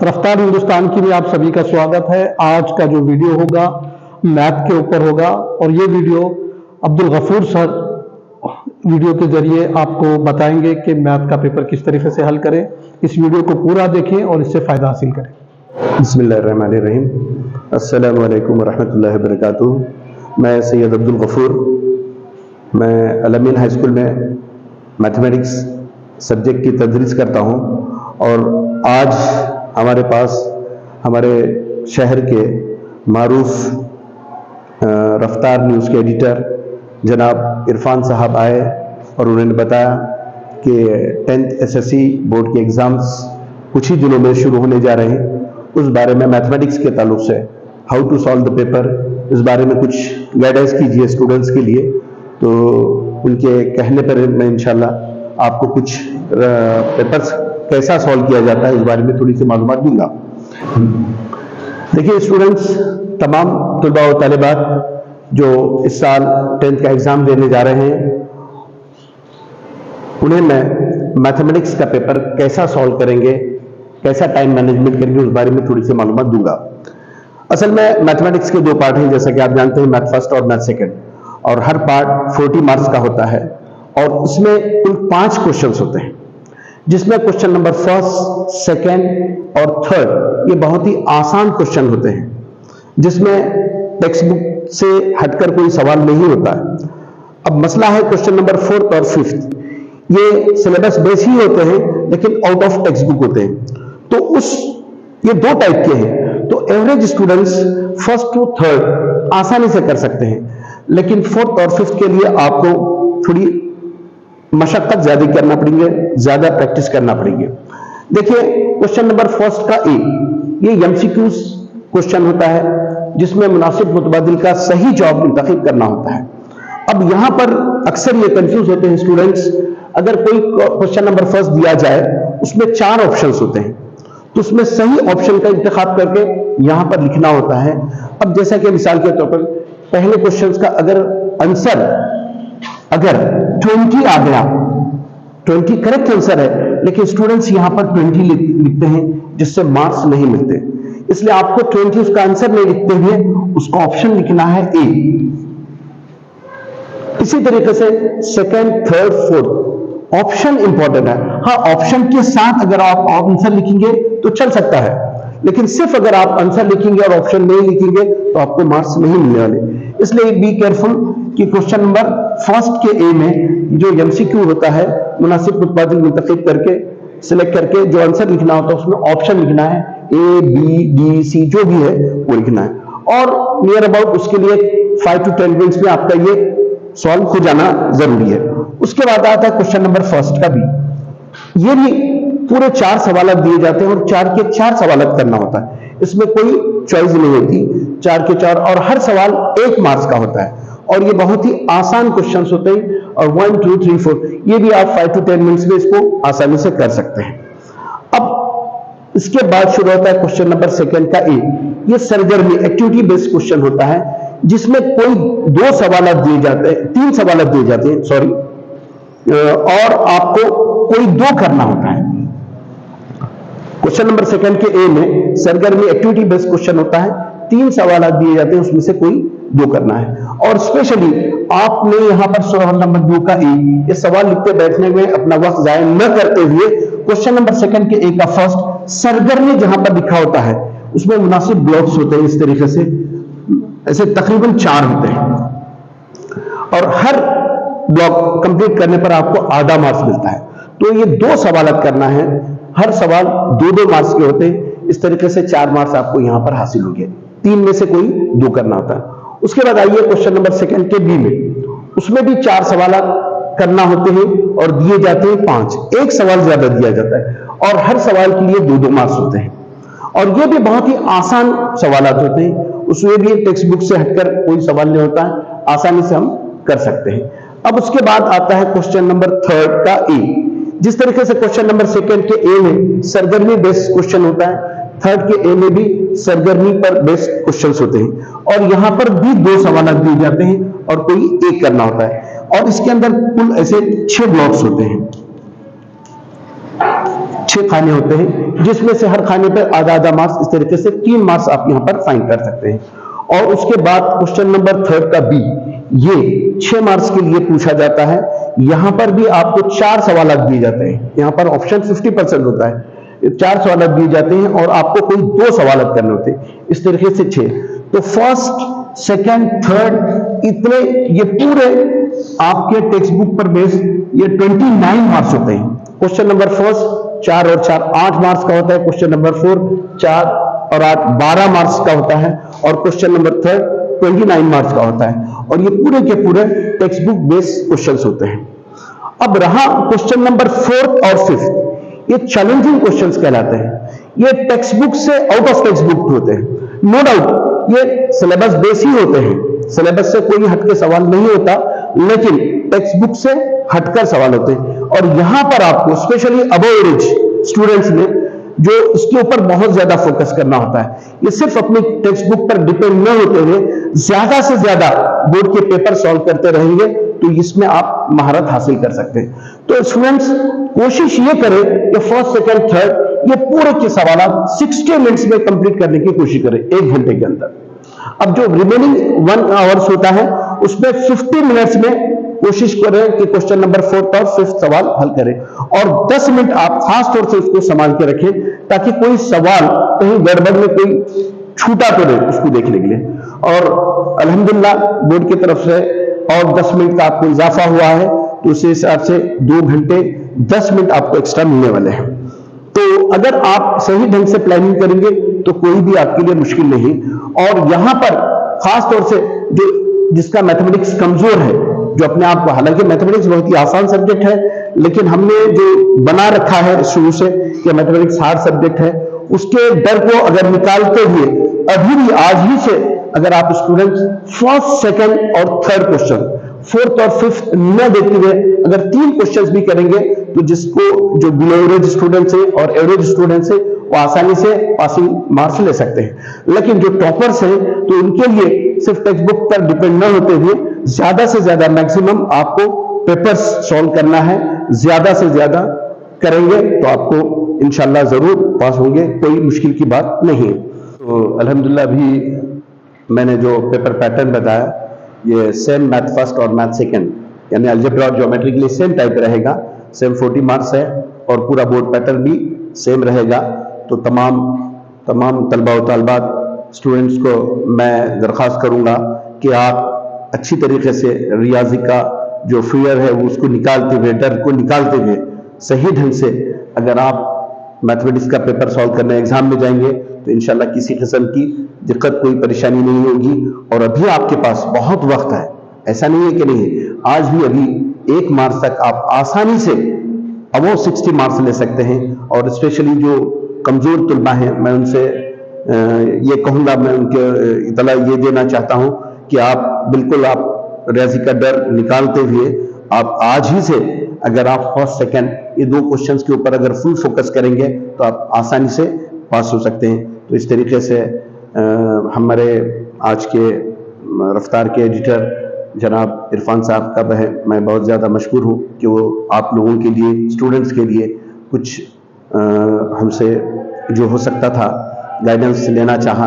रफ्तार हिंदुस्तान की में आप सभी का स्वागत है। आज का जो वीडियो होगा मैथ के ऊपर होगा और ये video Abdul Gafoor sir video के जरिए आपको बताएंगे कि मैथ का पेपर किस तरीके से हल करें। इस वीडियो को पूरा देखें और इससे फायदा हासिल करें। बिस्मिल्लाहिर्रहमानिर्रहीम। अस्सलामु अलैकुम वरहमतुल्लाहि वबरकातुहू। मैं सैयद अब्दुल गफूर, मैं अल-अमीन हाई स्कूल में मैथमेटिक्स सब्जेक्ट की तदरीस करता हूँ और आज हमारे पास हमारे शहर के मारूफ रफ्तार न्यूज़ के एडिटर जनाब इरफान साहब आए और उन्होंने बताया कि 10th SSC बोर्ड के एग्ज़ाम्स कुछ ही दिनों में शुरू होने जा रहे हैं। उस बारे में मैथमेटिक्स के ताल्लुक से how to solve the paper, इस बारे में कुछ गाइडेंस कीजिए स्टूडेंट्स के लिए। तो उनके कहने पर मैं इंशाल्लाह आपको कुछ पेपर्स कैसा सॉल्व किया जाता है इस बारे में थोड़ी सी मालूमात दूंगा। देखिए स्टूडेंट्स, तमाम तलबा और तालिबात जो इस साल 10th का एग्जाम देने जा रहे हैं, उन्हें मैं मैथमेटिक्स का पेपर कैसा सॉल्व करेंगे, कैसा टाइम मैनेजमेंट करेंगे, उस बारे में थोड़ी सी मालूमात दूंगा। असल में मैथमेटिक्स के दो पार्ट हैं, जैसा कि आप जानते हैं, मैथ फर्स्ट और मैथ सेकंड, और हर पार्ट 40 मार्क्स का होता है और उसमें कुल 5 क्वेश्चंस होते हैं, जिसमें क्वेश्चन नंबर फर्स्ट, सेकंड और थर्ड ये बहुत ही आसान क्वेश्चन होते हैं, जिसमें टेक्स्ट बुक से हटकर कोई सवाल नहीं होता है। अब मसला है क्वेश्चन नंबर 4th और 5th, ये सिलेबस बेस ही होते हैं लेकिन आउट ऑफ टेक्स्ट बुक होते हैं। तो ये दो टाइप के हैं। तो average students first to third आसानी से कर सकते हैं, लेकिन 4th और 5th के लिए आपको थोड़ी मशक्कत ज्यादा करना पड़ेंगे, ज्यादा प्रैक्टिस करना पड़ेंगे। देखिए क्वेश्चन नंबर फर्स्ट का ये एमसीक्यू क्वेश्चन होता है, जिसमें मुनासिब मुतबादिल का सही जवाब मुंतखब करना होता है। अब यहां पर अक्सर ये कंफ्यूज होते हैं स्टूडेंट्स, अगर कोई क्वेश्चन नंबर फर्स्ट दिया जाए उसमें 4 ऑप्शंस होते हैं, तो उसमें सही ऑप्शन का इंतखाब करके यहां पर लिखना होता है। अब जैसा कि मिसाल के तौर पर पहले क्वेश्चन का अगर आंसर 20 आ गया, 20 करेक्ट आंसर है, लेकिन स्टूडेंट्स यहां पर 20 लिखते हैं, जिससे मार्क्स नहीं मिलते। इसलिए आपको 20 उसका आंसर नहीं लिखते हुए उसका ऑप्शन लिखना है ए। इसी तरीके से second, third, fourth option important है। हाँ, ऑप्शन के साथ अगर आप आंसर लिखेंगे तो चल सकता है, लेकिन सिर्फ अगर आप आंसर लिखेंगे और ऑप्शन नहीं लिखेंगे तो आपको मार्क्स नहीं मिलने वाले। इसलिए बी केयरफुल कि क्वेश्चन नंबर फर्स्ट के ए में जो एमसीक्यू होता है, मुनासिब मुतबादिल मुंतखब करके सिलेक्ट करके जो आंसर लिखना होता है उसमें ऑप्शन लिखना है, ए, बी, डी, सी जो भी है वो लिखना है। और नियर अबाउट उसके लिए 5 to 10 मिनट्स में आपका ये सॉल्व हो जाना जरूरी है। उसके बाद आता है क्वेश्चन नंबर फर्स्ट का बी। ये भी पूरे 4 सवाल दिए जाते हैं और 4 के 4 सवाल करना होता है, इसमें कोई चॉइस नहीं होती, 4 के 4, और हर सवाल 1 मार्क्स का होता है और ये बहुत ही आसान क्वेश्चंस होते हैं। और 1, 2, 3, 4 ये भी आप 5 to 10 मिनट्स में इसको आसानी से कर सकते हैं। अब इसके बाद शुरू होता है क्वेश्चन नंबर सेकंड का ए। ये सरगर्मी एक्टिविटी बेस्ड क्वेश्चन होता है, जिसमें कोई 2 सवाल दिए जाते हैं, 3 सवाल दिए जाते हैं, सॉरी, और आपको कोई 2 करना होता है। क्वेश्चन नंबर सेकंड के ए में सरगर्मी एक्टिविटी बेस्ड क्वेश्चन होता है, 3 सवाल दिए जाते हैं, उसमें से कोई 2 करना है। और स्पेशली आपने यहां पर सवाल नंबर 2 का ए, ये सवाल लिखते बैठने में अपना वक्त जाया न करते हुए क्वेश्चन नंबर सेकंड के ए का फर्स्ट सरगर्मी जहां पर लिखा होता है उसमें मुनासिब ब्लॉक्स होते हैं, इस तरीके से ऐसे तकरीबन 4 होते हैं और हर ब्लॉक कंप्लीट करने पर आपको आधा मार्क्स मिलता है। तो ये 2 सवाल करना है, हर सवाल 2-2 मार्क्स के होते हैं। इस तरीके से 4 मार्क्स आपको यहां पर हासिल हो गए, 3 में से कोई 2 करना होता है। उसके बाद आइए क्वेश्चन नंबर सेकंड के बी में, उसमें भी 4 सवाल करना होते हैं और दिए जाते हैं 5, 1 सवाल ज्यादा दिया जाता है और हर सवाल के लिए 2-2 मार्क्स होते हैं। और ये भी बहुत ही आसान सवाल होते हैं, उसमें भी टेक्स्ट बुक से हटकर कोई सवाल नहीं होता है, आसानी से हम कर सकते हैं। अब उसके बाद आता है क्वेश्चन नंबर थर्ड का ए। जिस तरीके से क्वेश्चन नंबर सेकंड के ए में सरगर्मी बेस्ड क्वेश्चन होता है, थर्ड के ए में भी सरगर्मी पर बेस्ड क्वेश्चंस होते हैं और यहां पर भी 2 सवाल दिए जाते हैं और कोई एक करना होता है और इसके अंदर कुल ऐसे 6 ब्लॉक्स होते हैं। 6 खाने होते हैं, जिसमें से हर खाने पर आधा आधा मार्क्स, इस तरीके से 3 मार्क्स आप यहां पर फाइंड कर सकते हैं। और उसके बाद क्वेश्चन नंबर 3 का बी, ये 6 मार्क्स के लिए पूछा जाता है। यहां पर भी आपको 4 सवाल दिए जाते हैं। यहां पर ऑप्शन 50% होता है, 4 सवाल दिए जाते हैं और आपको कोई 2 सवाल करने होते हैं, इस तरीके से 6। तो फर्स्ट, सेकंड, थर्ड, इतने ये पूरे आपके टेक्स्ट बुक पर बेस्ड ये 29 मार्क्स होते हैं। क्वेश्चन नंबर फर्स्ट 4 और 4 8 मार्क्स का होता है। क्वेश्चन नंबर 4 4 और 8 12 मार्क्स का होता है। और क्वेश्चन नंबर 3 29 मार्क्स का होता है। और ये पूरे के पूरे टेक्स्ट बुक बेस्ड क्वेश्चंस होते हैं। अब रहा क्वेश्चन नंबर 4 और 5, ये चैलेंजिंग क्वेश्चंस कहलाते हैं। ये टेक्स्ट बुक से आउट ऑफ टेक्स्ट बुक होते हैं, नो डाउट ये सिलेबस बेस ही होते हैं, सिलेबस से कोई हटके सवाल नहीं होता, लेकिन टेक्स्ट बुक से हटकर सवाल होते हैं। और यहां पर आपको स्पेशली अबव एवरेज स्टूडेंट्स में जो इसके ऊपर बहुत ज्यादा फोकस करना होता है। ये सिर्फ अपनी टेक्स्ट बुक पर डिपेंड न होते हुए ज्यादा से ज्यादा बोर्ड के पेपर सॉल्व करते रहेंगे, तो इसमें आप महारत हासिल कर सकते हैं। तो स्टूडेंट्स कोशिश ये करें कि फर्स्ट, सेकंड, थर्ड ये पूरे के सवाल 60 मिनट्स में कंप्लीट करने की कोशिश करें, 1 घंटे के अंदर। अब जो रिमेनिंग 1 आवर्स होता है उसमें 50 मिनट्स में कोशिश करें कि क्वेश्चन नंबर 4 और 5 सवाल हल करें। और 10 मिनट आप खास तौर से उसको संभाल के रखें, ताकि कोई सवाल कहीं गड़बड़ में कोई छूटा तो नहीं, उसको देखने के लिए। और अल्हम्दुलिल्लाह बोर्ड की तरफ से और 10 मिनट का आपको इजाफा हुआ है, तो उस हिसाब से 2 घंटे 10 मिनट आपको एक्स्ट्रा मिलने वाले हैं। तो अगर आप सही ढंग से प्लानिंग करेंगे तो कोई भी आपके लिए मुश्किल नहीं। और यहां पर खास तौर से जो जिसका मैथमेटिक्स कमजोर है, जो अपने आप को, हालांकि मैथमेटिक्स बहुत ही आसान सब्जेक्ट है, लेकिन हमने जो बना रखा है शुरू से कि मैथमेटिक्स हार्ड सब्जेक्ट है, उसके डर को अगर निकालते हुए अभी भी आज ही से अगर आप स्टूडेंट्स फर्स्ट, सेकंड और थर्ड क्वेश्चन, 4th और 5th न देखते हुए अगर 3 क्वेश्चंस भी करेंगे, तो जिसको जो बिलो एवरेज स्टूडेंट्स है और एवरेज स्टूडेंट्स है वो आसानी से पासिंग मार्क्स ले सकते हैं। लेकिन जो टॉपर्स हैं तो उनके लिए सिर्फ टेक्स्ट बुक पर डिपेंड न होते हुए ज्यादा से ज्यादा मैक्सिमम आपको पेपर्स सॉल्व करना है। ज्यादा से ज्यादा करेंगे तो आपको इंशाल्लाह जरूर पास होंगे, कोई मुश्किल की बात नहीं। तो अल्हम्दुलिल्लाह अभी मैंने जो पेपर पैटर्न बताया, ये सेम मैथ फर्स्ट और मैथ सेकंड यानी अलजेब्रा और ज्योमेट्री के लिए सेम टाइप रहेगा, सेम 40 मार्क्स है और पूरा बोर्ड पैटर्न भी सेम रहेगा। तो तमाम तलबा और तालबात स्टूडेंट्स को मैं दरख्वास्त करूंगा कि आप अच्छी तरीके से रियाजी का जो फियर है वो उसको निकालते हुए, डर को निकालते हुए सही ढंग से अगर आप मैथमेटिक्स का पेपर सॉल्व करने एग्जाम में जाएंगे तो इंशाल्लाह किसी किस्म की दिक्कत, कोई परेशानी नहीं होगी। और अभी आपके पास बहुत वक्त है, ऐसा नहीं है कि नहीं, आज भी अभी 1 मार्च तक आप आसानी से अबव 60 मार्क्स ले सकते हैं। और स्पेशली जो कमजोर तलबा हैं, मैं उनसे ये कहूंगा, मैं उनके इतला ये देना चाहता हूं कि आप बिल्कुल आप रियाजी का डर निकालते हुए आप आज ही से अगर आप फर्स्ट, सेकंड ये 2 क्वेश्चंस के ऊपर अगर फुल फोकस करेंगे तो आप आसानी से पास हो सकते हैं। तो इस तरीके से हमारे आज के रफ्तार के एडिटर जनाब इरफान साहब का मैं बहुत ज़्यादा मशकूर हूँ कि वो आप लोगों के लिए, स्टूडेंट्स के लिए कुछ हमसे जो हो सकता था गाइडेंस लेना चाहा।